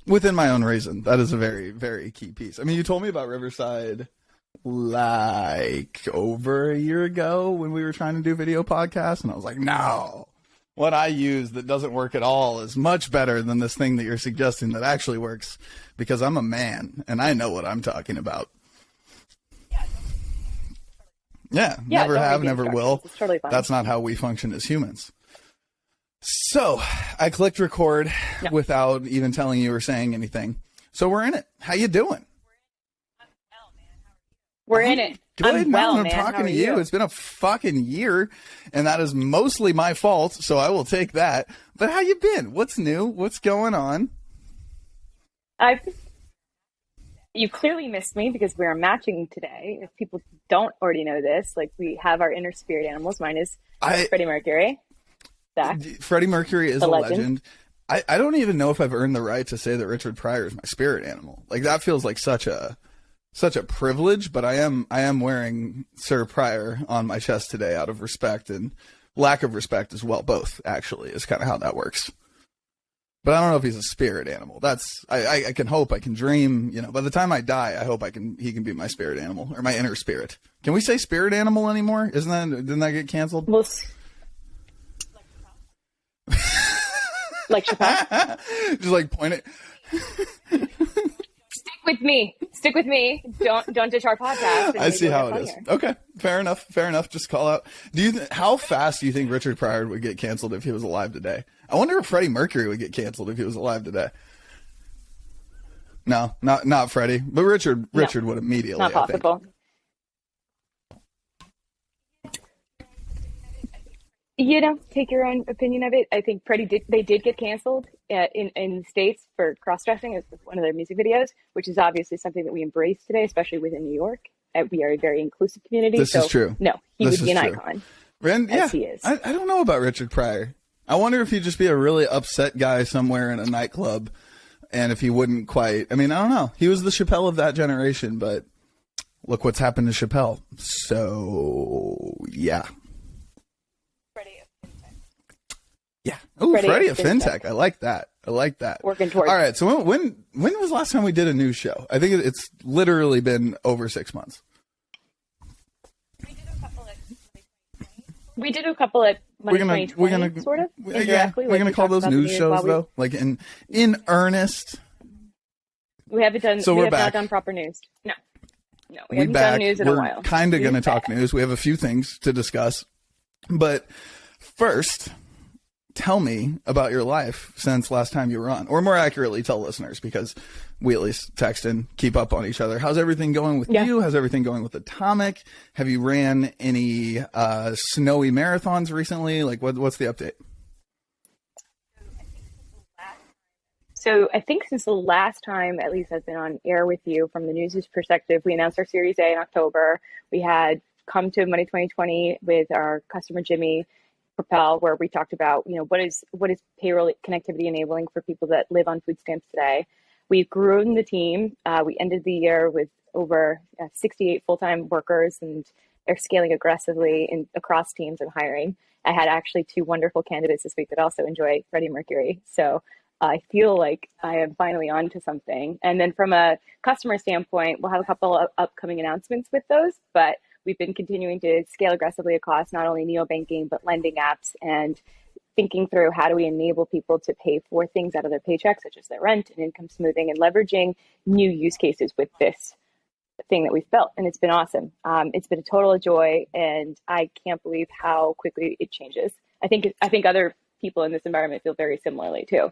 Within my own reason. That is a very, very key piece. I mean, you told me about Riverside like over a year ago when we were trying to do video podcasts, and I was like, no, what I use that doesn't work at all is much better than this thing that you're suggesting that actually works, because I'm a man and I know what I'm talking about. Yeah, never have, never will. It's totally fine. That's not how we function as humans. So I clicked record without even telling you or saying anything. So we're in it. How you doing? We're in it. Good. I'm well, man. talking How to are you. It's been a fucking year, and that is mostly my fault, so I will take that. But how you been? What's new? What's going on? You clearly missed me because we are matching today. If people don't already know this, like, we have our inner spirit animals. Mine is Freddie Mercury. Zach. Freddie Mercury is a legend. I don't even know if I've earned the right to say that Richard Pryor is my spirit animal. Like, that feels like such a privilege, but I am wearing Sir Pryor on my chest today out of respect and lack of respect as well. Both, actually, is kind of how that works. But I don't know if he's a spirit animal. That's I can hope, I can dream. You know, by the time I die, I hope he can be my spirit animal or my inner spirit. Can we say spirit animal anymore? Didn't that get canceled? Well, like Chappelle? Just like point it. Stick with me. Don't ditch our podcast. I see how it is. Here. Okay, fair enough. Just call out. How fast do you think Richard Pryor would get canceled if he was alive today? I wonder if Freddie Mercury would get canceled if he was alive today. No, not Freddie, but Richard would immediately. Not possible. You know, take your own opinion of it. I think they did get canceled in the States for cross-dressing as one of their music videos, which is obviously something that we embrace today, especially within New York. We are a very inclusive community. This is true. No, he would be an icon. As he is. I don't know about Richard Pryor. I wonder if he'd just be a really upset guy somewhere in a nightclub, and if he wouldn't quite. I mean, I don't know. He was the Chappelle of that generation, but look what's happened to Chappelle. So, yeah. Yeah. Oh, Freddie of Fintech. I like that. Working towards. All right. So when was the last time we did a news show? I think it's literally been over 6 months. We did a couple at Money 2020, sort of. Indirectly. Yeah, we're going to call those news shows, though. Like in earnest. We haven't done, so we're back. Not done proper news. No, we haven't done news in a while. We're kind of going to talk news. We have a few things to discuss. But first, tell me about your life since last time you were on, or more accurately, tell listeners, because we at least text and keep up on each other. How's everything going with you? How's everything going with Atomic? Have you ran any snowy marathons recently? Like, what's the update? So I think since the last time, at least I've been on air with you from the news perspective, we announced our Series A in October. We had come to Money 2020 with our customer, Jimmy Propel, where we talked about, what is payroll connectivity enabling for people that live on food stamps today. We've grown the team. We ended the year with over 68 full-time workers, and are scaling aggressively across teams and hiring. I had actually 2 wonderful candidates this week that also enjoy Freddie Mercury. So I feel like I am finally on to something. And then from a customer standpoint, we'll have a couple of upcoming announcements with those, but we've been continuing to scale aggressively across not only neobanking, but lending apps, and thinking through how do we enable people to pay for things out of their paychecks, such as their rent and income smoothing, and leveraging new use cases with this thing that we've built. And it's been awesome. It's been a total joy, and I can't believe how quickly it changes. I think other people in this environment feel very similarly too.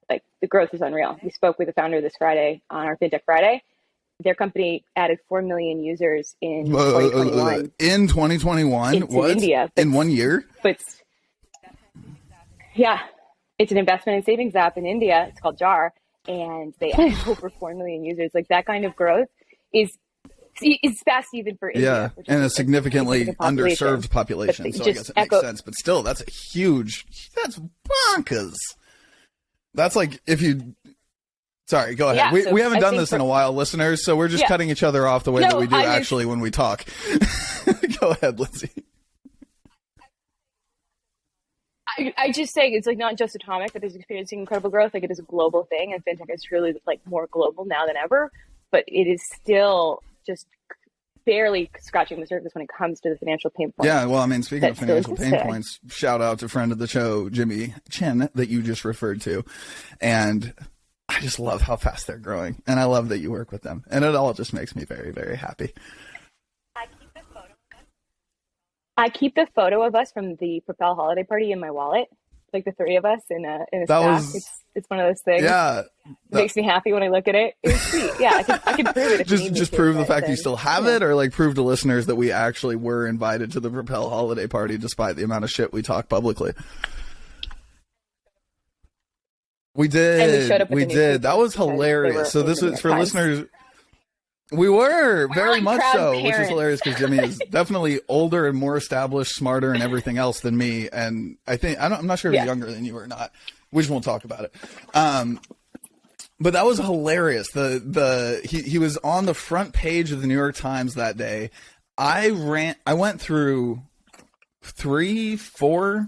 Like, the growth is unreal. We spoke with the founder this Friday on our Fintech Friday. Their company added 4 million users in 2021. In 2021? What? India. In 1 year? But yeah, it's an investment and savings app in India. It's called JAR, and they added over 4 million users. Like, that kind of growth is fast even for India. Yeah, and a significantly underserved population. So I guess it makes sense. But still, that's bonkers. That's like if you... Sorry, go ahead. We haven't done this in a while, listeners, so we're just cutting each other off the way that we do actually when we talk. Go ahead, Lindsay. I just say it's like not just Atomic that is experiencing incredible growth. Like it is a global thing, and fintech is really like more global now than ever. But it is still just barely scratching the surface when it comes to the financial pain points. Yeah, well, I mean, speaking of financial pain points, shout out to friend of the show, Jimmy Chen, that you just referred to. And I just love how fast they're growing. And I love that you work with them. And it all just makes me very, very happy. I keep the photo of us from the Propel holiday party in my wallet. Like the three of us in a stack. It's one of those things. Yeah. It makes me happy when I look at it. It was sweet. Yeah, I can prove it if you need me just to, prove the fact you still have it, or like prove to listeners that we actually were invited to the Propel holiday party despite the amount of shit we talk publicly. We did. And we showed up we did. That was hilarious. So this is for listeners. We were very much so, parents. Which is hilarious because Jimmy is definitely older and more established, smarter, and everything else than me. And I'm not sure if he's younger than you or not. We just won't talk about it. But that was hilarious. He was on the front page of the New York Times that day. I went through 4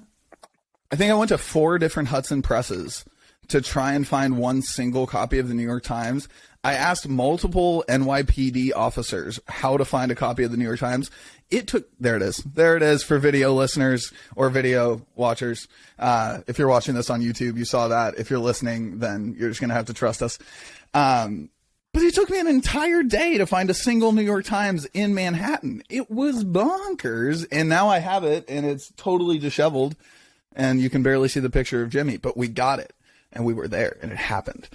different Hudson presses to try and find one single copy of the New York Times. I asked multiple NYPD officers how to find a copy of the New York Times. There it is for video listeners or video watchers. If you're watching this on YouTube, you saw that. If you're listening, then you're just going to have to trust us. But it took me an entire day to find a single New York Times in Manhattan. It was bonkers. And now I have it and it's totally disheveled and you can barely see the picture of Jimmy, but we got it and we were there and it happened.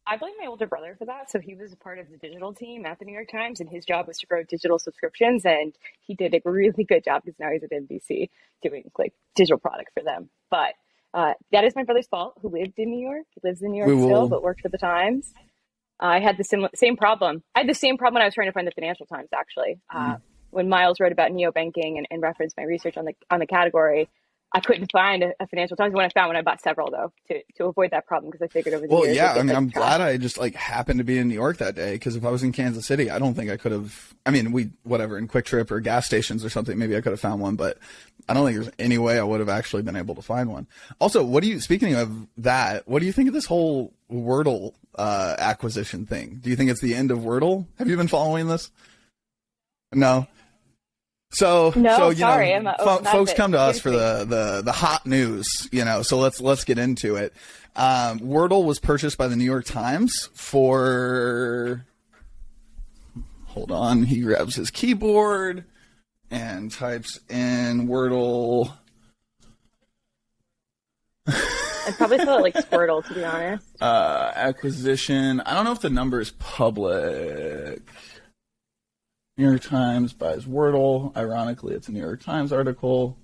I blame my older brother for that. So he was a part of the digital team at the New York Times, and his job was to grow digital subscriptions. And he did a really good job because now he's at NBC doing like digital product for them. But that is my brother's fault, who lived in New York. He lives in New York still, but worked for the Times. I had the same problem. I had the same problem when I was trying to find the Financial Times, actually. When Miles wrote about neobanking and referenced my research on the category, I couldn't find a Financial Times. When I found one, I bought several, though, to avoid that problem, because I figured over the years. Well, yeah, I mean, I'm glad I just happened to be in New York that day, because if I was in Kansas City, I don't think I could have. I mean, in Quick Trip or gas stations or something, maybe I could have found one, but I don't think there's any way I would have actually been able to find one. Also, speaking of that, what do you think of this whole Wordle acquisition thing? Do you think it's the end of Wordle? Have you been following this? No. So sorry, folks come to us for the hot news, so let's get into it. Wordle was purchased by the New York Times for, hold on, he grabs his keyboard and types in Wordle. I'd probably spell it like Squirtle, to be honest. Acquisition, I don't know if the number is public. New York Times buys Wordle. Ironically, it's a New York Times article.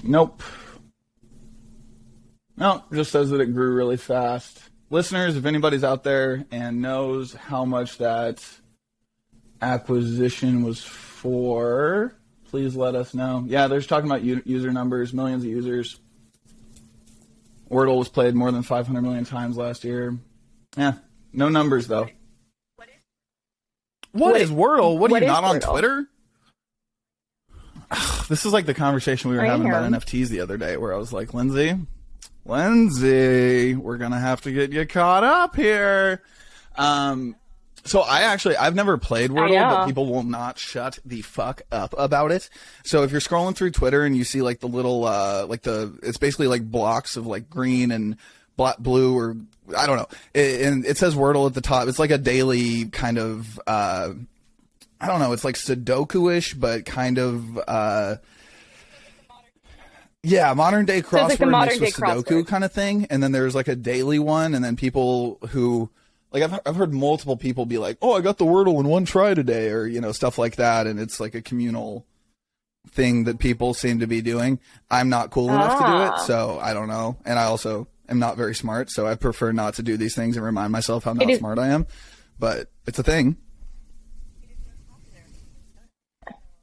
Nope. No, just says that it grew really fast. Listeners, if anybody's out there and knows how much that acquisition was for, please let us know. Yeah, they're just talking about user numbers, millions of users. Wordle was played more than 500 million times last year. Yeah. No numbers, though. What is Wordle? What are you not on Twitter? Ugh, this is like the conversation we were having about NFTs the other day, where I was like, Lindsay, we're going to have to get you caught up here. So I've never played Wordle, but people will not shut the fuck up about it. So if you're scrolling through Twitter and you see like the little, it's basically like blocks of like green and blue, or I don't know, and it says Wordle at the top. It's like a daily kind of I don't know, it's like Sudoku-ish, but kind of modern day crossword mixed with Sudoku kind of thing. And then there's like a daily one, and then people who I've heard multiple people be like, oh, I got the Wordle in one try today, or stuff like that, and it's like a communal thing that people seem to be doing. I'm not cool enough to do it, so I don't know. And I also am not very smart, so I prefer not to do these things and remind myself how not smart I am. But it's a thing.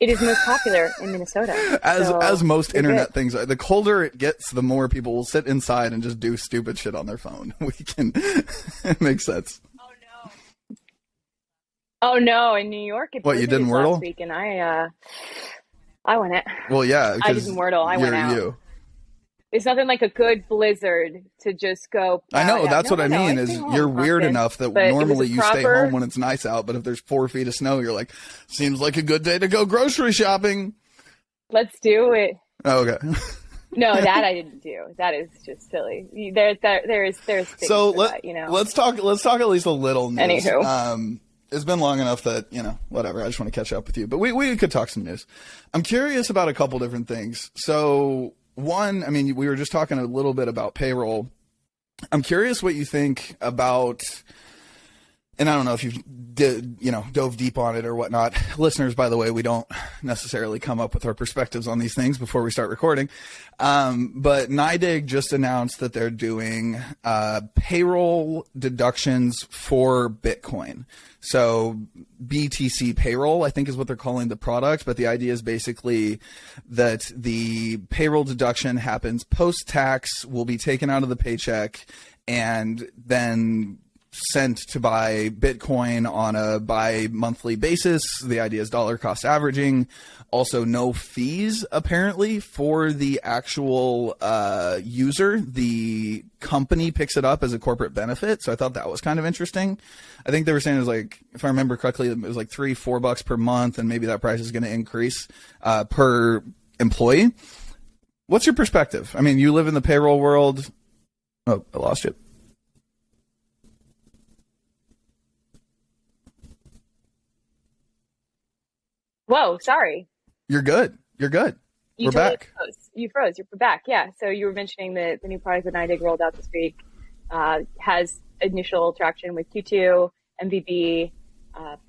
It is most popular in Minnesota. As most internet things are. The colder it gets, the more people will sit inside and just do stupid shit on their phone. It makes sense. Oh no. Oh no, in New York it What, you didn't blizzarded last Wordle? week, and I went it. Well, yeah, I because didn't Wordle. I went you're out. you. It's nothing like a good blizzard to just go I plow know, it out. that's No, what no, I no. mean I stay is you're home weird often, enough that but it was a normally you stay home when it's nice out, but if there's 4 feet of snow, you're like, seems like a good day to go grocery shopping. Let's do it. Oh, okay. No, that I didn't do. That is just silly. There's things So for that, you know. let's talk at least a little news. Anywho. It's been long enough that, whatever, I just want to catch up with you. But we could talk some news. I'm curious about a couple different things. So one, I mean, we were just talking a little bit about payroll. I'm curious what you think about, and I don't know if you've dove deep on it or whatnot. Listeners, by the way, we don't necessarily come up with our perspectives on these things before we start recording. But NYDIG just announced that they're doing payroll deductions for Bitcoin. So BTC Payroll, I think, is what they're calling the product. But the idea is basically that the payroll deduction happens post-tax, will be taken out of the paycheck, and then sent to buy Bitcoin on a bi-monthly basis. The idea is dollar cost averaging. Also, no fees, apparently, for the actual user. The company picks it up as a corporate benefit. So I thought that was kind of interesting. I think they were saying it was like, if I remember correctly, it was like $3-4 per month, and maybe that price is going to increase per employee. What's your perspective? I mean, you live in the payroll world. Oh, I lost you. Whoa, sorry. You're good. You're good. We're totally back. Froze. You froze. You're back. Yeah. So you were mentioning the new product that NYDIG rolled out this week has initial traction with Q2, MVB,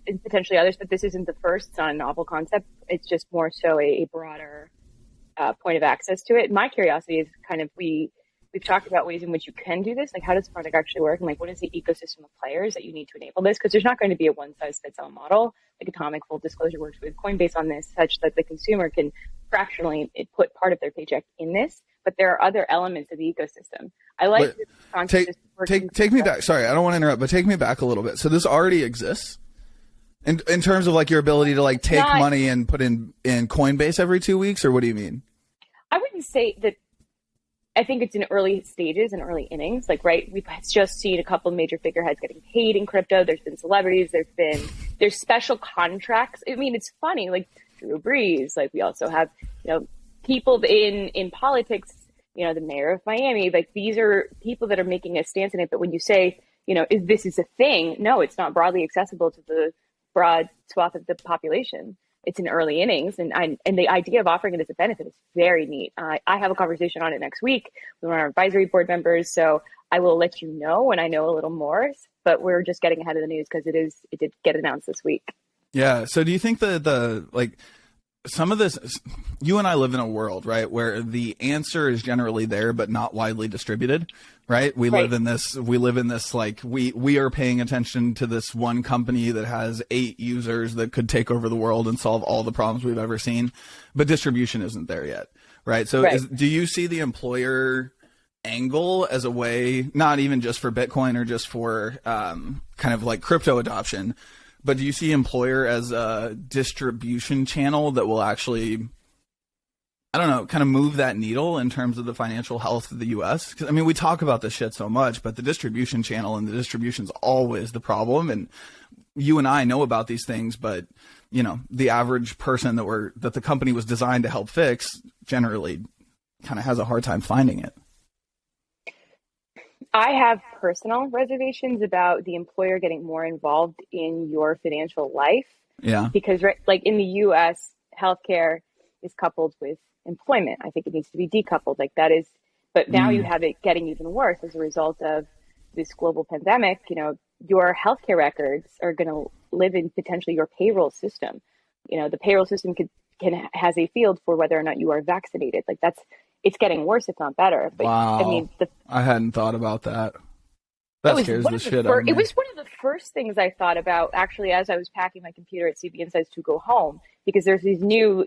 and potentially others, but this isn't the first. It's not a novel concept. It's just more so a broader point of access to it. My curiosity is kind of we've talked about ways in which you can do this. Like, how does the product actually work? And like, what is the ecosystem of players that you need to enable this? Because there's not going to be a one size fits all model. Like Atomic full disclosure works with Coinbase on this, such that the consumer can fractionally put part of their paycheck in this. But there are other elements of the ecosystem. I like this concept. Take me back. Sorry, I don't want to interrupt, but take me back a little bit. So this already exists in terms of like your ability to like take money and put in Coinbase every 2 weeks, or what do you mean? I wouldn't say that. I think it's in early stages and early innings. Like, right, we've just seen a couple of major figureheads getting paid in crypto. There's been celebrities. There's special contracts. I mean, it's funny, like Drew Brees. Like, we also have, people in politics, the mayor of Miami. Like, these are people that are making a stance in it. But when you say, is this a thing? No, it's not broadly accessible to the broad swath of the population. It's in early innings, and the idea of offering it as a benefit is very neat. I have a conversation on it next week with one of our advisory board members, so I will let you know when I know a little more. But we're just getting ahead of the news because it did get announced this week. Yeah. So do you think that some of this, you and I live in a world, right, where the answer is generally there but not widely distributed, right? We live in this like we are paying attention to this one company that has 8 users that could take over the world and solve all the problems we've ever seen, but distribution isn't there yet, right? So do you see the employer angle as a way, not even just for Bitcoin or just for kind of like crypto adoption, but do you see employer as a distribution channel that will actually, I don't know, kind of move that needle in terms of the financial health of the U.S.? Because, I mean, we talk about this shit so much, but the distribution channel and the distribution is always the problem. And you and I know about these things, but, the average person that the company was designed to help fix generally kind of has a hard time finding it. I have personal reservations about the employer getting more involved in your financial life. Yeah. Because like in the US, healthcare is coupled with employment. I think it needs to be decoupled. Like that is, but now you have it getting even worse as a result of this global pandemic. Your healthcare records are going to live in potentially your payroll system. The payroll system has a field for whether or not you are vaccinated. Like it's getting worse, if not better. But wow. I mean, I hadn't thought about that. That scares the shit out of me. It was one of the first things I thought about, actually, as I was packing my computer at CB Insights to go home, because there's these new,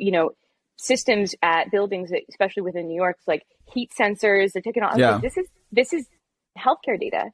systems at buildings, especially within New York, like heat sensors. They're taking on. Yeah. Like, this is healthcare data.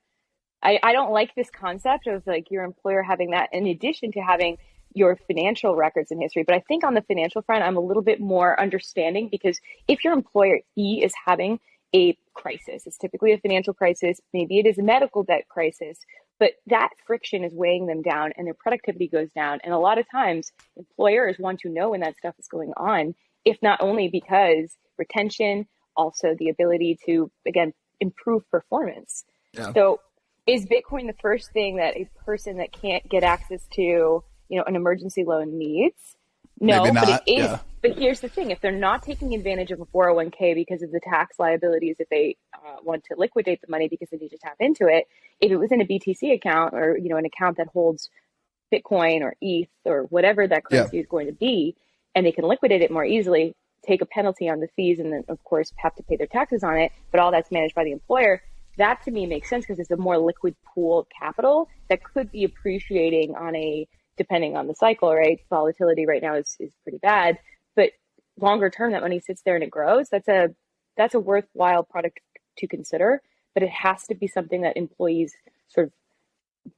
I don't like this concept of like your employer having that in addition to having your financial records and history. But I think on the financial front, I'm a little bit more understanding because if your employer E is having a crisis, it's typically a financial crisis, maybe it is a medical debt crisis, but that friction is weighing them down and their productivity goes down. And a lot of times employers want to know when that stuff is going on, if not only because retention, also the ability to, again, improve performance. Yeah. So is Bitcoin the first thing that a person that can't get access to, an emergency loan needs? No, Maybe not. But it is. Yeah. But here's the thing: if they're not taking advantage of a 401k because of the tax liabilities, if they want to liquidate the money because they need to tap into it, if it was in a BTC account or an account that holds Bitcoin or ETH or whatever that currency is going to be, and they can liquidate it more easily, take a penalty on the fees, and then of course have to pay their taxes on it, but all that's managed by the employer. That to me makes sense because it's a more liquid pool of capital that could be appreciating depending on the cycle, right? Volatility right now is pretty bad, but longer term, that money sits there and it grows. That's a worthwhile product to consider, but it has to be something that employees sort of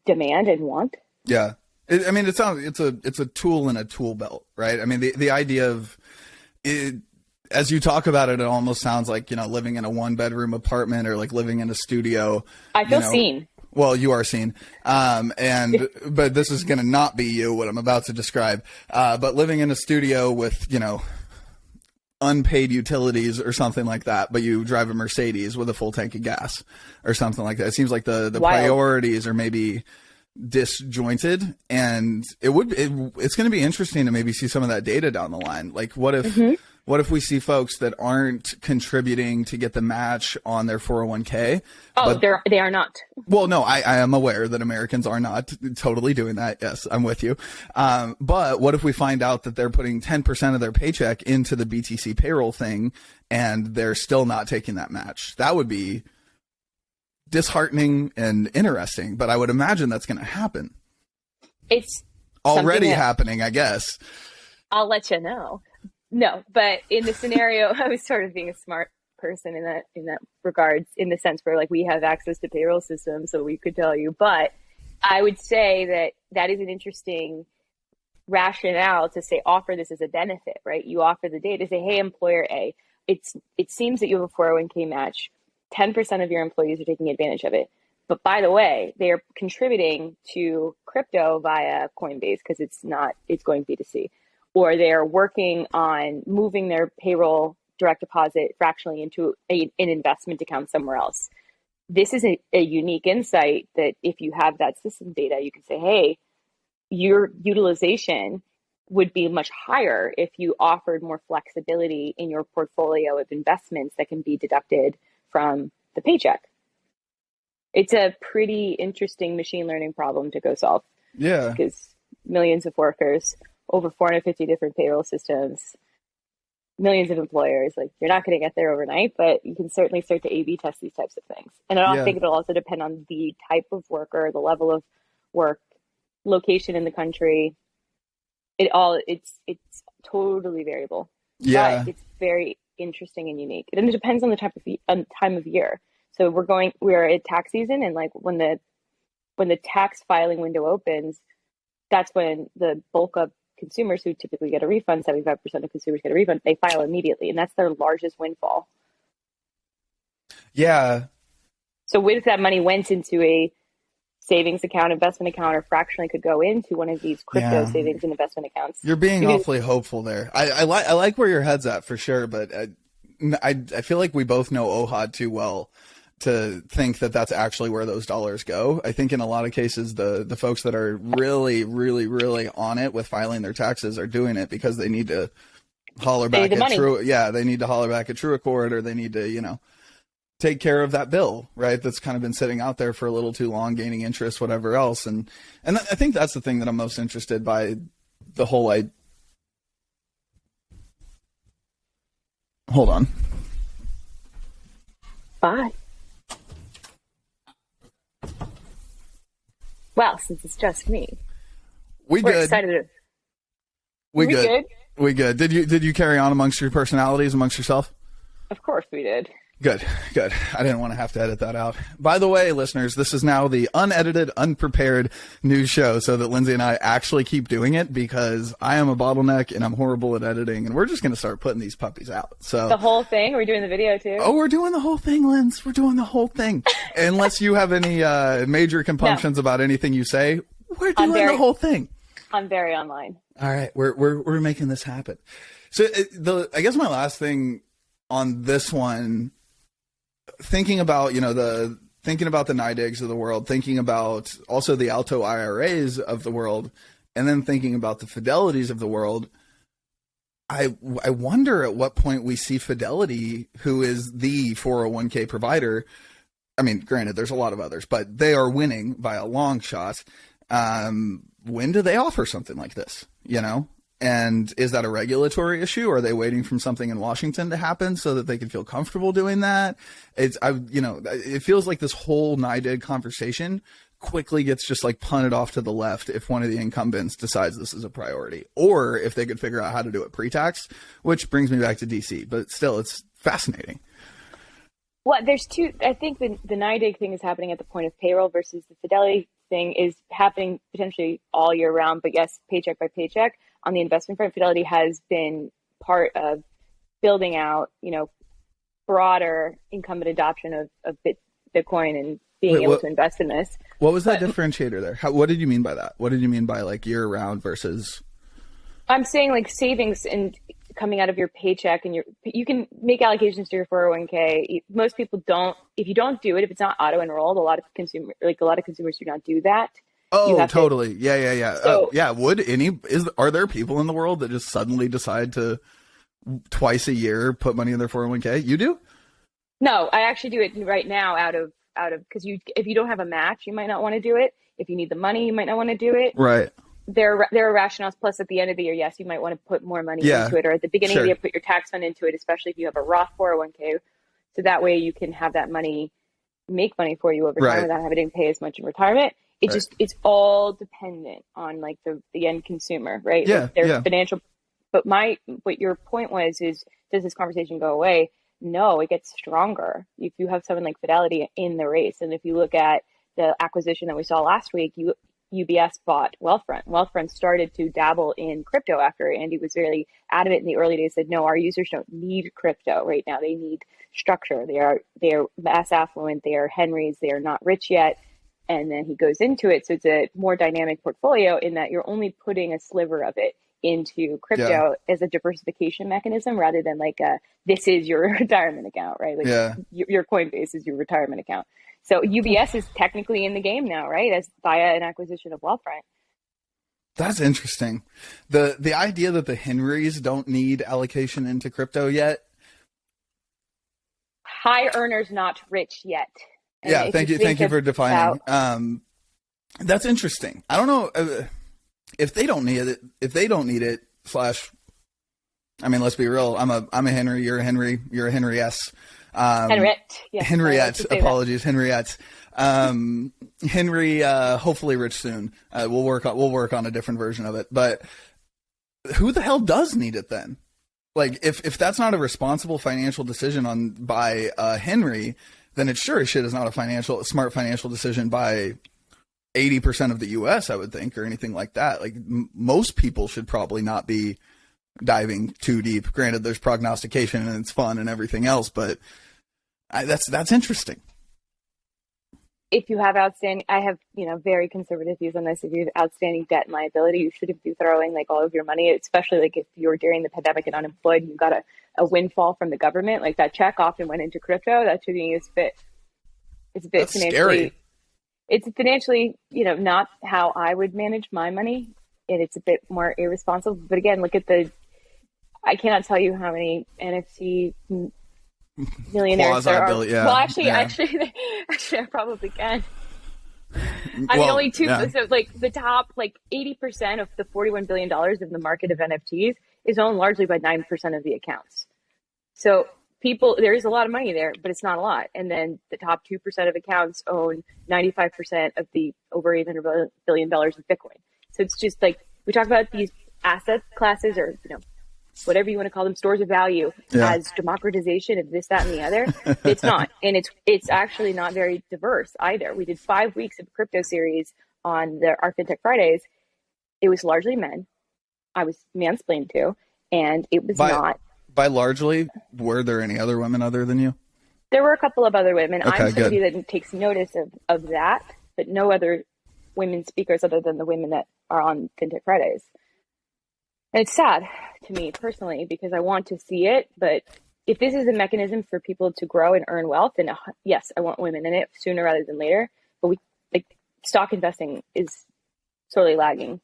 demand and want. Yeah. It's a tool in a tool belt, right? I mean, the idea of it, as you talk about it, it almost sounds like, living in a 1-bedroom apartment or like living in a studio. I feel seen. Well, you are seen. But this is going to not be you, what I'm about to describe. But living in a studio with, unpaid utilities or something like that, but you drive a Mercedes with a full tank of gas or something like that. It seems like the priorities are maybe disjointed, and it's going to be interesting to maybe see some of that data down the line. Like what if we see folks that aren't contributing to get the match on their 401k? Oh, they are not. Well, no, I am aware that Americans are not totally doing that. Yes, I'm with you. But what if we find out that they're putting 10% of their paycheck into the BTC payroll thing and they're still not taking that match? That would be disheartening and interesting, but I would imagine that's going to happen. It's already happening, I guess. I'll let you know. No, but in the scenario, I was sort of being a smart person in that regards, in the sense where like we have access to payroll systems, so we could tell you. But I would say that is an interesting rationale to say offer this as a benefit, right? You offer the data, say, hey, employer A, it seems that you have a 401k match. 10% of your employees are taking advantage of it. But by the way, they are contributing to crypto via Coinbase because it's going B2C. Or they're working on moving their payroll direct deposit fractionally into an investment account somewhere else. This is a unique insight that if you have that system data, you can say, hey, your utilization would be much higher if you offered more flexibility in your portfolio of investments that can be deducted from the paycheck. It's a pretty interesting machine learning problem to go solve. Yeah. Because millions of workers, over 450 different payroll systems, millions of employers, like you're not going to get there overnight, but you can certainly start to A/B test these types of things. And I think it'll also depend on the type of worker, the level of work, location in the country. It's totally variable. Yeah. But it's very interesting and unique. And it depends on the time of year. So we're at tax season, and like when the tax filing window opens, that's when the bulk of consumers who typically get a refund, 75% of consumers get a refund, they file immediately, and that's their largest windfall. Yeah. So if that money went into a savings account, investment account, or fractionally could go into one of these crypto savings and investment accounts. You're being awfully hopeful there. I like where your head's at for sure, but I feel like we both know OHAD too well to think that that's actually where those dollars go. I think in a lot of cases, the folks that are really, really, really on it with filing their taxes are doing it because they need to holler back at they need to holler back at TrueAccord, or they need to, take care of that bill, right? That's kind of been sitting out there for a little too long, gaining interest, whatever else. And I think that's the thing that I'm most interested by the whole Hold on. Bye. Well, since it's just me, we're good. Excited. We good. We good. Did you carry on amongst your personalities, amongst yourself? Of course we did. Good, good. I didn't want to have to edit that out. By the way, listeners, this is now the unedited, unprepared news show so that Lindsay and I actually keep doing it because I am a bottleneck and I'm horrible at editing, and we're just going to start putting these puppies out. So the whole thing? Are we doing the video too? Oh, we're doing the whole thing, Linz. We're doing the whole thing. Unless you have any major compunctions about anything you say, we're doing the whole thing. I'm very online. All right, we're making this happen. So I guess my last thing on this one, thinking about the NYDIGs of the world, thinking about also the Alto IRAs of the world, and then thinking about the Fidelities of the world, I wonder at what point we see Fidelity, who is the 401k provider. I mean, granted, there's a lot of others, but they are winning by a long shot. When do they offer something like this? And is that a regulatory issue? Or are they waiting for something in Washington to happen so that they can feel comfortable doing that? It feels like this whole NYDIG conversation quickly gets just like punted off to the left if one of the incumbents decides this is a priority, or if they could figure out how to do it pre-tax, which brings me back to DC. But still, it's fascinating. Well, there's two. I think the NYDIG thing is happening at the point of payroll versus the Fidelity thing is happening potentially all year round. But yes, paycheck by paycheck. On the investment front, Fidelity has been part of building out, broader incumbent adoption of Bitcoin and being able to invest in this. What was that differentiator there? What did you mean by that? What did you mean by like year round versus? I'm saying like savings and coming out of your paycheck, and you can make allocations to your 401k. Most people don't. If you don't do it, if it's not auto enrolled, a lot of consumers do not do that. Oh, totally. Yeah. So, Are there people in the world that just suddenly decide to twice a year put money in their 401k? You do? No, I actually do it right now out of because if you don't have a match, you might not want to do it. If you need the money, you might not want to do it. Right. There are rationales. Plus, at the end of the year, yes, you might want to put more money into it, or at the beginning of the year, put your tax fund into it, especially if you have a Roth 401k. So that way you can have that money make money for you over time without having to pay as much in retirement. It's all dependent on like the end consumer, right? Yeah. Like their financial. But what your point was is, does this conversation go away? No, it gets stronger. If you have someone like Fidelity in the race, and if you look at the acquisition that we saw last week, UBS bought Wealthfront. Wealthfront started to dabble in crypto after Andy was really adamant in the early days, said, no, our users don't need crypto right now. They need structure. They are mass affluent. They are Henrys. They are not rich yet. And then he goes into it. So it's a more dynamic portfolio in that you're only putting a sliver of it into crypto as a diversification mechanism rather than like this is your retirement account, right? Like your Coinbase is your retirement account. So UBS is technically in the game now, right? As via an acquisition of Wealthfront. That's interesting. The idea that the Henrys don't need allocation into crypto yet. High earners, not rich yet. And thank you for defining. That's interesting. I don't know if they don't need it. If they don't need it, I mean, let's be real. I'm a Henry. You're a Henry. You're a Henry S. Henriette. Yes, Henriette. Apologies, Henriette. Henry. Hopefully, rich soon. We'll work on a different version of it. But who the hell does need it then? Like, if that's not a responsible financial decision by Henry, then it sure as shit is not a smart financial decision by 80% of the U.S., I would think, or anything like that. Like, most people should probably not be diving too deep. Granted, there's prognostication and it's fun and everything else, but that's interesting. If you have I have, very conservative views on this. If you have outstanding debt and liability, you shouldn't be throwing like all of your money, especially like if you're during the pandemic and unemployed, and you got a windfall from the government. Like that check often went into crypto. That to me is it's a bit that's financially scary. It's financially, not how I would manage my money. And it's a bit more irresponsible. But again, look at I cannot tell you how many NFT millionaires there are. Well, actually, I probably can. I mean, only two. Yeah. So, like the top, 80% of the $41 billion of the market of NFTs is owned largely by 9% of the accounts. So, there is a lot of money there, but it's not a lot. And then the top 2% of accounts own 95% of the over $800 billion of Bitcoin. So it's just like we talk about these asset classes, or whatever you want to call them, stores of value as democratization of this, that, and the other. It's not. And it's actually not very diverse either. We did 5 weeks of a crypto series on our Fintech Fridays. It was largely men. I was mansplained to, and it was not. By largely, were there any other women other than you? There were a couple of other women. Okay, I'm somebody that takes notice of that, but no other women speakers other than the women that are on Fintech Fridays. And it's sad to me personally because I want to see it, but if this is a mechanism for people to grow and earn wealth, then yes, I want women in it sooner rather than later. But stock investing is sorely lagging.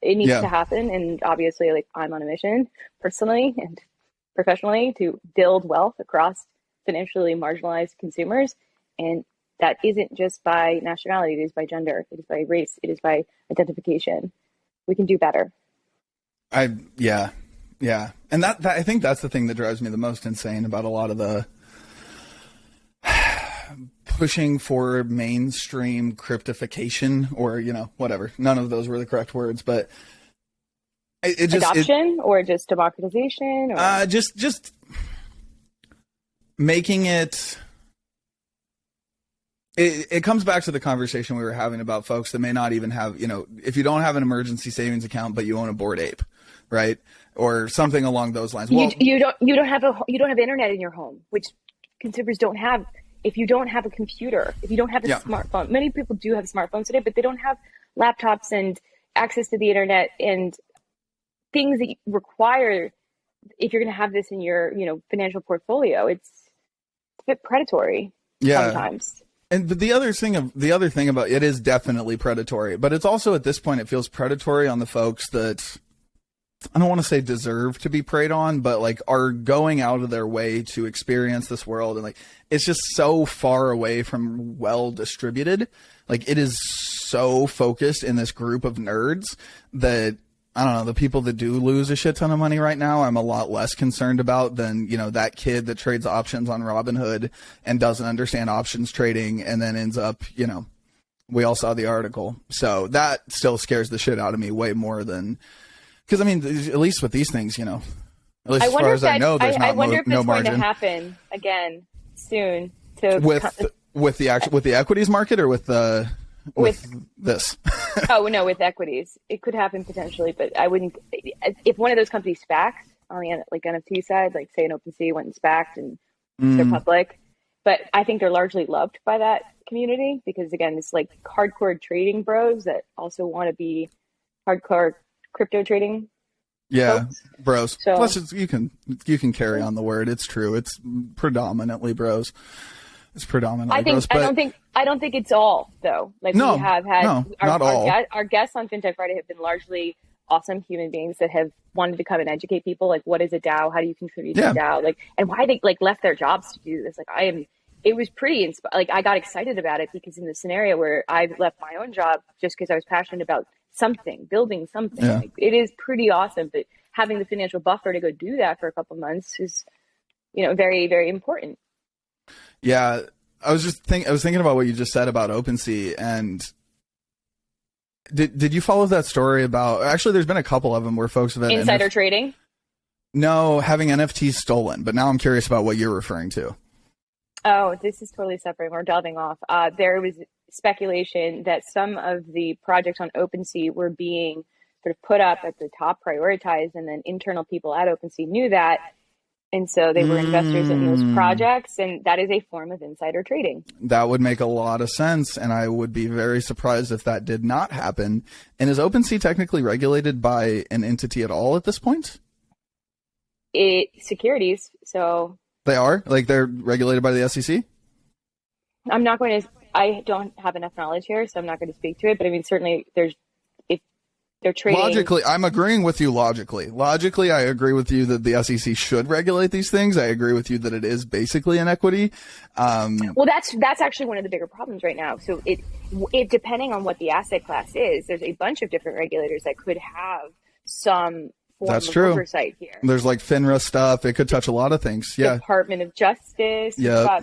It needs to happen, and obviously, I'm on a mission personally and professionally to build wealth across financially marginalized consumers, and that isn't just by nationality, it is by gender, it is by race, it is by identification. We can do better. Yeah. And that I think that's the thing that drives me the most insane about a lot of the pushing for mainstream cryptification, or, whatever. None of those were the correct words, but it just adoption or just democratization, or just making it. It comes back to the conversation we were having about folks that may not even have, if you don't have an emergency savings account, but you own a Bored Ape, right? Or something along those lines. Well, you don't have internet in your home, which consumers don't have. If you don't have a computer, if you don't have a smartphone, many people do have smartphones today, but they don't have laptops and access to the internet and things that require, if you're going to have this in your, financial portfolio, it's a bit predatory sometimes. And the other thing about it is definitely predatory, but it's also at this point, it feels predatory on the folks that I don't want to say deserve to be preyed on, but are going out of their way to experience this world. And it's just so far away from well distributed. It is so focused in this group of nerds that, I don't know, the people that do lose a shit ton of money right now, I'm a lot less concerned about than, that kid that trades options on Robinhood and doesn't understand options trading and then ends up, we all saw the article. So that still scares the shit out of me way more than, because at least with these things, at least as far as I know, there's no margin. I wonder if it's going to happen again soon. With the equities market, or with this? Oh no, with equities, it could happen potentially, but I wouldn't. If one of those companies SPACs on the NFT side, say an OpenSea went and SPACed and they're public, but I think they're largely loved by that community because again, it's hardcore trading bros that also want to be hardcore crypto trading. Folks. Bros. So, plus, you can carry on the word. It's true. It's predominantly bros. It's predominantly bros. But I don't think it's all though. We have had our guests on Fintech Friday have been largely awesome human beings that have wanted to come and educate people. What is a DAO? How do you contribute to a DAO? And why they left their jobs to do this. It was pretty I got excited about it because in the scenario where I left my own job just because I was passionate about building something. It is pretty awesome, but having the financial buffer to go do that for a couple months is, very, very important. Yeah. I was thinking about what you just said about OpenSea, and did you follow that story about, actually there's been a couple of them where folks have had insider trading? No, having NFTs stolen, but now I'm curious about what you're referring to. Oh, this is totally separate. We're delving off. There was speculation that some of the projects on OpenSea were being sort of put up at the top prioritized, and then internal people at OpenSea knew that. And so they were investors in those projects, and that is a form of insider trading. That would make a lot of sense, and I would be very surprised if that did not happen. And is OpenSea technically regulated by an entity at all at this point? Securities, so... They are? They're regulated by the SEC? I don't have enough knowledge here, so I'm not going to speak to it. But certainly if they're trading. Logically, I'm agreeing with you logically. Logically, I agree with you that the SEC should regulate these things. I agree with you that it is basically an equity. Well, that's actually one of the bigger problems right now. So it depending on what the asset class is, there's a bunch of different regulators that could have some That's true. Oversight here. There's FINRA stuff. It could touch a lot of things. Yeah. Department of Justice. Yeah.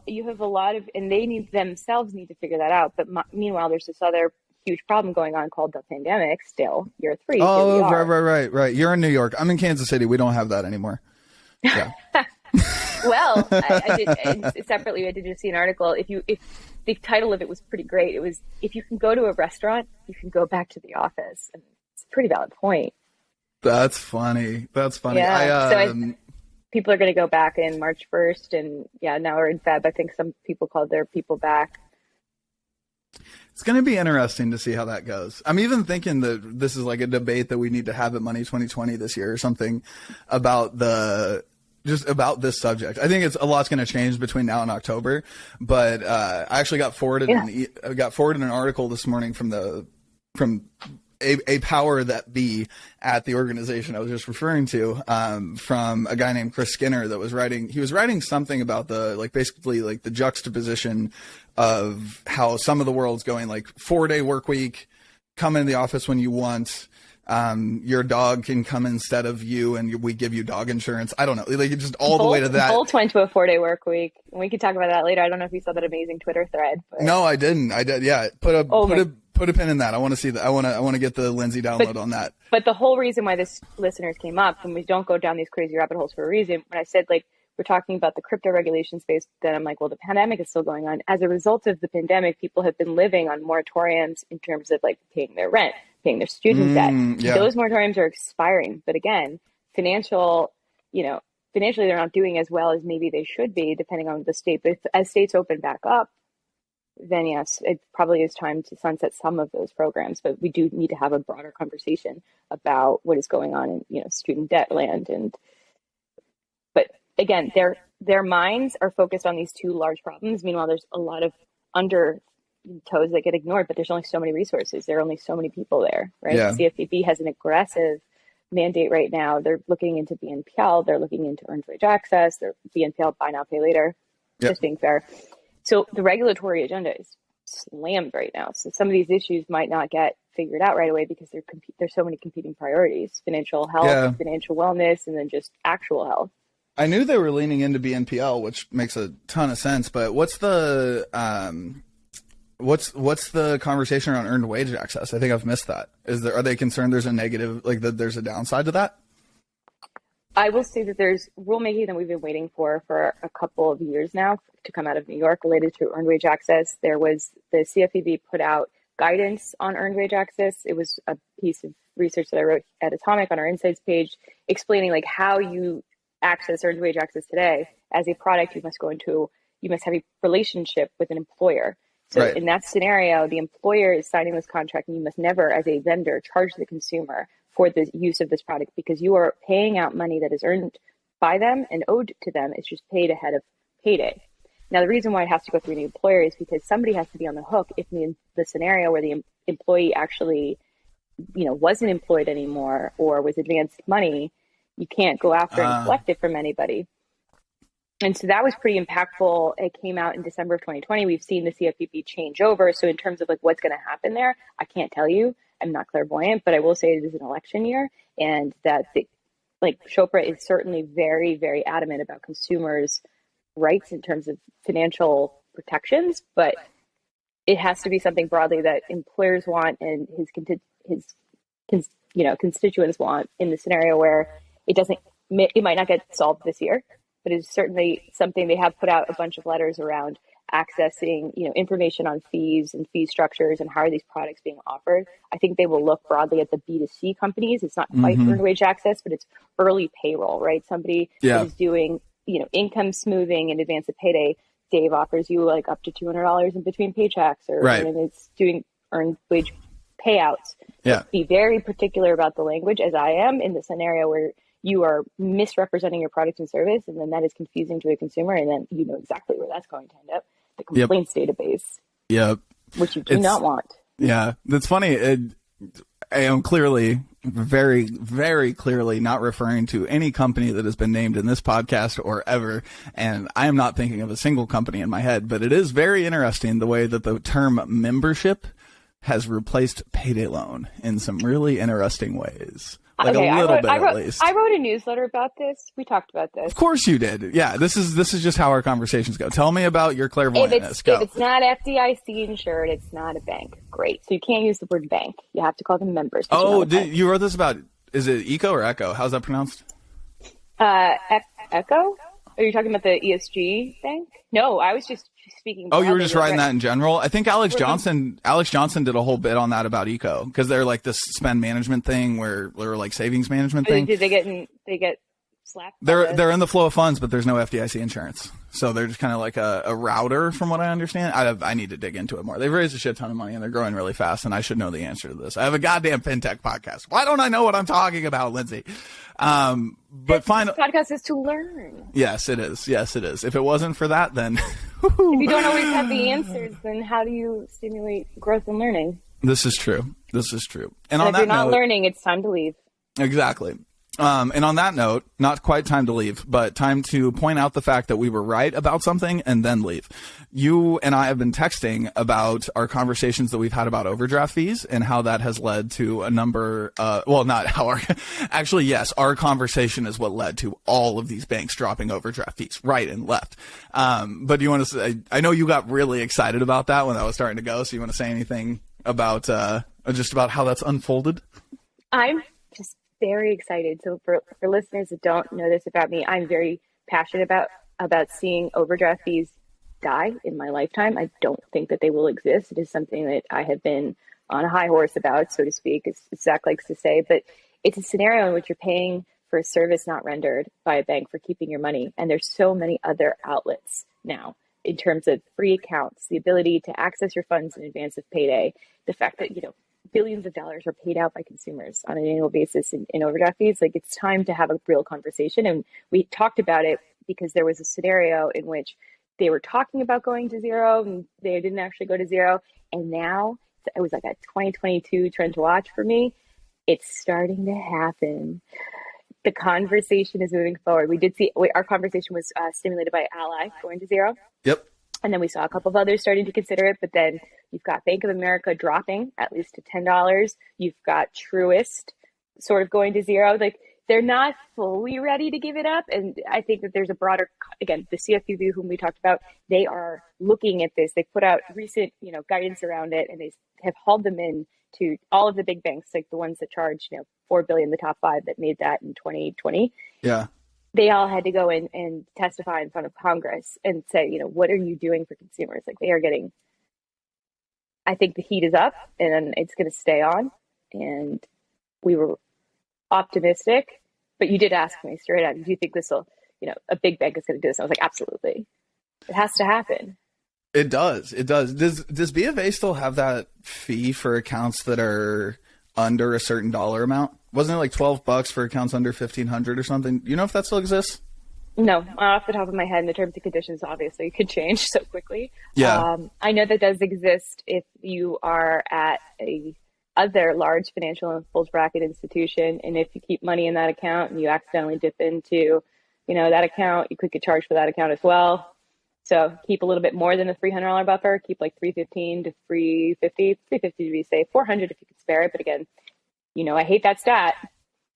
You have a lot of, and they themselves need to figure that out. But meanwhile, there's this other huge problem going on called the pandemic. Still, year 3. Oh, right. You're in New York. I'm in Kansas City. We don't have that anymore. Yeah. Well, I did separately. I did just see an article. If the title of it was pretty great. It was, if you can go to a restaurant, you can go back to the office. And it's a pretty valid point. That's funny. Yeah. People are going to go back in March 1st, and now we're in Feb. I think some people called their people back. It's going to be interesting to see how that goes. I'm even thinking that this is like a debate that we need to have at Money 2020 this year or something about about this subject. I think a lot's going to change between now and October, but I actually got forwarded an article this morning from a power that be at the organization I was just referring to, from a guy named Chris Skinner that was writing something about basically the juxtaposition of how some of the world's going 4-day work week, come into the office when you want, your dog can come instead of you and we give you dog insurance. I don't know. Just all the way to that. Bolt went to a 4-day work week. We could talk about that later. I don't know if you saw that amazing Twitter thread. But... No, I didn't. I did. Yeah. Put a pin in that. I want to see that. I want to get the Lindsay download on that. But the whole reason why this listeners came up, and we don't go down these crazy rabbit holes for a reason, when I said we're talking about the crypto regulation space, then I'm like, well, the pandemic is still going on. As a result of the pandemic, people have been living on moratoriums in terms of paying their rent, paying their student debt. Yeah. Those moratoriums are expiring. But again, financially, they're not doing as well as maybe they should be, depending on the state. But as states open back up, then yes, it probably is time to sunset some of those programs. But we do need to have a broader conversation about what is going on in, student debt land. But again, their minds are focused on these two large problems. Meanwhile, there's a lot of undertows that get ignored, but there's only so many resources. There are only so many people there, right? Yeah. CFPB has an aggressive mandate right now. They're looking into BNPL. They're looking into earned wage access. They're BNPL, buy now, pay later, just being fair. So the regulatory agenda is slammed right now. So some of these issues might not get figured out right away because there's so many competing priorities: financial health, financial wellness, and then just actual health. I knew they were leaning into BNPL, which makes a ton of sense. But what's the conversation around earned wage access? I think I've missed that. Are they concerned there's a negative, that there's a downside to that? I will say that there's rulemaking that we've been waiting for a couple of years now to come out of New York related to earned wage access. There was the CFPB put out guidance on earned wage access. It was a piece of research that I wrote at Atomic on our Insights page, explaining how you access earned wage access today. As a product, you must have a relationship with an employer. So in that scenario, the employer is signing this contract, and you must never, as a vendor, charge the consumer for the use of this product, because you are paying out money that is earned by them and owed to them. It's just paid ahead of payday. Now, the reason why it has to go through the employer is because somebody has to be on the hook if the scenario where the employee actually, wasn't employed anymore or was advanced money, you can't go after and collect it from anybody. And so that was pretty impactful. It came out in December of 2020. We've seen the CFPB change over. So in terms of what's going to happen there, I can't tell you. I'm not clairvoyant, but I will say it is an election year, and that Chopra is certainly very, very adamant about consumers' rights in terms of financial protections, but it has to be something broadly that employers want and his constituents want in the scenario where it might not get solved this year, but it's certainly something. They have put out a bunch of letters around accessing, information on fees and fee structures and how are these products being offered. I think they will look broadly at the B2C companies. It's not quite earned wage access, but it's early payroll, right? Somebody is doing, income smoothing in advance of payday. Dave offers you up to $200 in between paychecks, or and it's doing earned wage payouts. Yeah. Be very particular about the language, as I am, in the scenario where you are misrepresenting your product and service, and then that is confusing to a consumer, and then you know exactly where that's going to end up. The complaints database. Yep. Which you do not want. Yeah. That's funny. I am clearly, very, very clearly not referring to any company that has been named in this podcast or ever. And I am not thinking of a single company in my head, but it is very interesting the way that the term membership has replaced payday loan in some really interesting ways. Like Okay, a little bit at least. I wrote a newsletter about this. We talked about this. Of course you did. Yeah, this is just how our conversations go. Tell me about your clairvoyantness. If it's not FDIC insured, it's not a bank. Great. So you can't use the word bank. You have to call them members. Oh, you wrote this about, is it Eco or Echo? How's that pronounced? Echo? Are you talking about the ESG bank? No, I was just speaking. Oh, you were just writing that in general? I think Alex Johnson did a whole bit on that about Eco, because they're like this spend management thing where they're like savings management thing. Did they get slapped? They're in the flow of funds, but there's no FDIC insurance. So they're just kind of like a router, from what I understand. I need to dig into it more. They've raised a shit ton of money and they're growing really fast, and I should know the answer to this. I have a goddamn fintech podcast. Why don't I know what I'm talking about, Lindsay? But this podcast is to learn. Yes, it is. Yes, it is. If it wasn't for that, then if you don't always have the answers, then how do you stimulate growth and learning? This is true. This is true. And if you're not learning, it's time to leave. Exactly. And on that note, not quite time to leave, but time to point out the fact that we were right about something and then leave. You and I have been texting about our conversations that we've had about overdraft fees and how that has led to a number, yes, our conversation is what led to all of these banks dropping overdraft fees right and left. But do you want to say, I know you got really excited about that when that was starting to go. So you want to say anything about, just about how that's unfolded? I'm just very excited. So for listeners that don't know this about me, I'm very passionate about seeing overdraft fees die in my lifetime. I don't think that they will exist. It is something that I have been on a high horse about, so to speak, as Zach likes to say. But it's a scenario in which you're paying for a service not rendered by a bank for keeping your money. And there's so many other outlets now in terms of free accounts, the ability to access your funds in advance of payday, the fact that, billions of dollars are paid out by consumers on an annual basis in overdraft fees. Like, it's time to have a real conversation. And we talked about it because there was a scenario in which they were talking about going to zero and they didn't actually go to zero. And now it was like a 2022 trend to watch for me. It's starting to happen. The conversation is moving forward. We did see our conversation was stimulated by Ally going to zero. Yep. And then we saw a couple of others starting to consider it, but then you've got Bank of America dropping at least to $10. You've got Truist sort of going to zero. Like, they're not fully ready to give it up. And I think that there's a broader, again, the CFPB, whom we talked about, they are looking at this. They put out recent, guidance around it, and they have hauled them in to all of the big banks, like the ones that charge, $4 billion, the top 5 that made that in 2020. Yeah. They all had to go in and testify in front of Congress and say, what are you doing for consumers? Like, they are getting, I think the heat is up and it's going to stay on. And we were optimistic, but you did ask me straight out, do you think this will, a big bank is going to do this? I was like, absolutely. It has to happen. It does. It does. Does B of A still have that fee for accounts that are under a certain dollar amount? Wasn't it like $12 for accounts under 1,500 or something? You know if that still exists? No, off the top of my head, the terms and conditions obviously could change so quickly. Yeah. I know that does exist if you are at a other large financial and bulge bracket institution, and if you keep money in that account and you accidentally dip into, that account, you could get charged for that account as well. So keep a little bit more than a $300 buffer. Keep like $315 to $350 to be safe, $400 if you could spare it. But again, I hate that stat.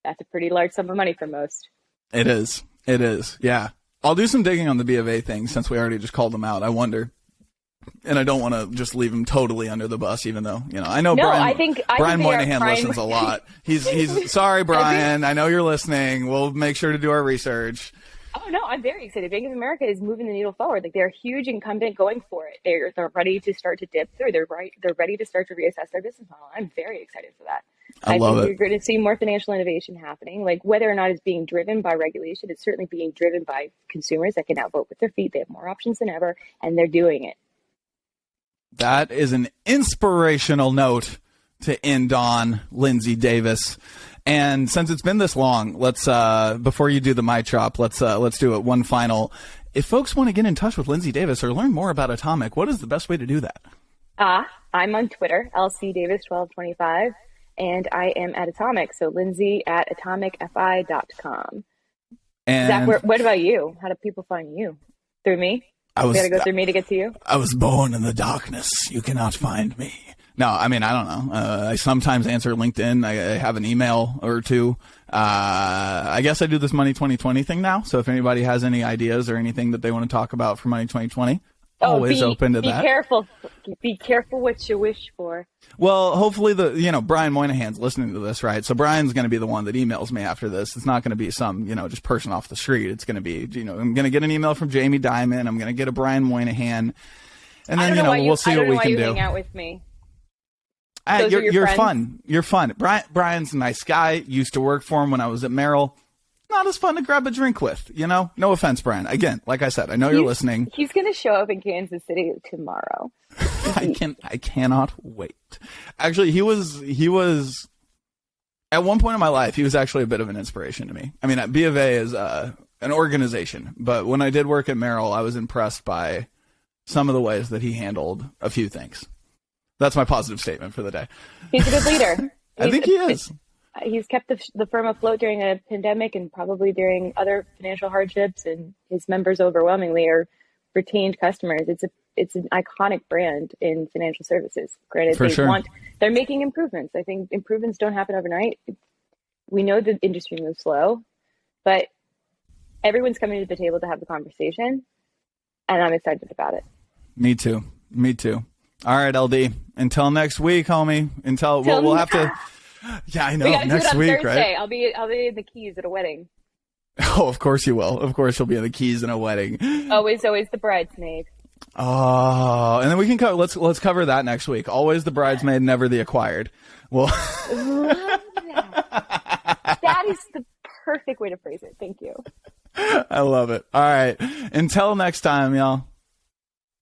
That's a pretty large sum of money for most. It is. It is. Yeah. I'll do some digging on the B of A thing since we already just called them out. I wonder. And I don't want to just leave him totally under the bus, even though, I know Brian Moynihan listens a lot. He's sorry, Brian. I know you're listening. We'll make sure to do our research. Oh, no, I'm very excited. Bank of America is moving the needle forward. Like, they're a huge incumbent going for it. They're ready to start to dip through. They're ready to start to reassess their business model. I'm very excited for that. I think you're going to see more financial innovation happening. Like, whether or not it's being driven by regulation, it's certainly being driven by consumers that can now vote with their feet. They have more options than ever, and they're doing it. That is an inspirational note to end on, Lindsay Davis. And since it's been this long, let's before you do the mic drop, let's do it one final. If folks want to get in touch with Lindsay Davis or learn more about Atomic, what is the best way to do that? I'm on Twitter, LCDavis1225, and I am at Atomic, so Lindsay at atomicfi.com. And Zach, what about you? How do people find you? Through me? You gotta go through me to get to you? I was born in the darkness. You cannot find me. No, I mean, I don't know. I sometimes answer LinkedIn. I have an email or two. I guess I do this Money 2020 thing now. So if anybody has any ideas or anything that they want to talk about for Money 2020, always open to that. Be careful what you wish for. Well, hopefully Brian Moynihan's listening to this, right? So Brian's going to be the one that emails me after this. It's not going to be some, just person off the street. It's going to be, I'm going to get an email from Jamie Dimon. I'm going to get a Brian Moynihan. And then, we'll see what we can do. Hang out with me. You're fun. You're fun. Brian's a nice guy. Used to work for him when I was at Merrill. Not as fun to grab a drink with, No offense, Brian. Again, like I said, I know you're listening. He's going to show up in Kansas City tomorrow. I cannot wait. Actually, he was at one point in my life, he was actually a bit of an inspiration to me. I mean, B of A is an organization, but when I did work at Merrill, I was impressed by some of the ways that he handled a few things. That's my positive statement for the day. He's a good leader. I think he is. He's kept the firm afloat during a pandemic and probably during other financial hardships, and his members overwhelmingly are retained customers. It's an iconic brand in financial services. Granted, they're making improvements. I think improvements don't happen overnight. We know the industry moves slow, but everyone's coming to the table to have the conversation, and I'm excited about it. Me too. All right, LD. Until next week, homie. We'll have to. Yeah, I know. Next week, Thursday. right? I'll be in the Keys at a wedding. Oh, of course you will. Of course you'll be in the Keys in a wedding. Always the bridesmaid. Oh, and then we can let's cover that next week. Always the bridesmaid, never the acquired. Well, that is the perfect way to phrase it. Thank you. I love it. All right. Until next time, y'all.